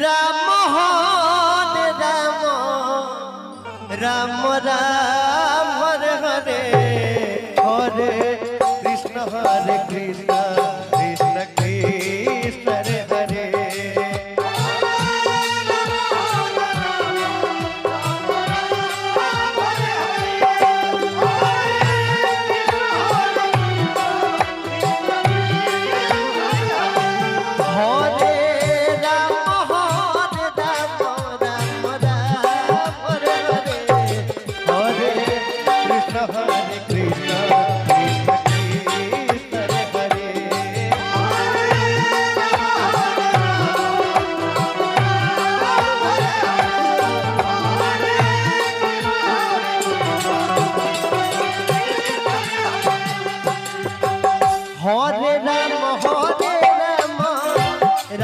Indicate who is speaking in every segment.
Speaker 1: Ram Hare Ram Ram Ram Hare Hare Hare Krishna Hare Krishna Krishna Krishna Hare Hare Hare Ram Ram Ram Hare Hare Hare Krishna Krishna Krishna Hare Hare Hare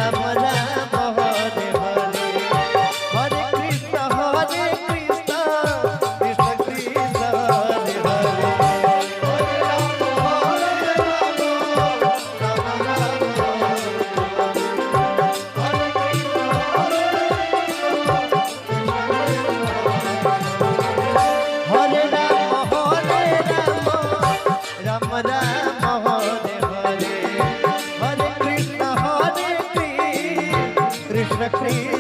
Speaker 1: Ram Ram Ram Hare Krishna Krishna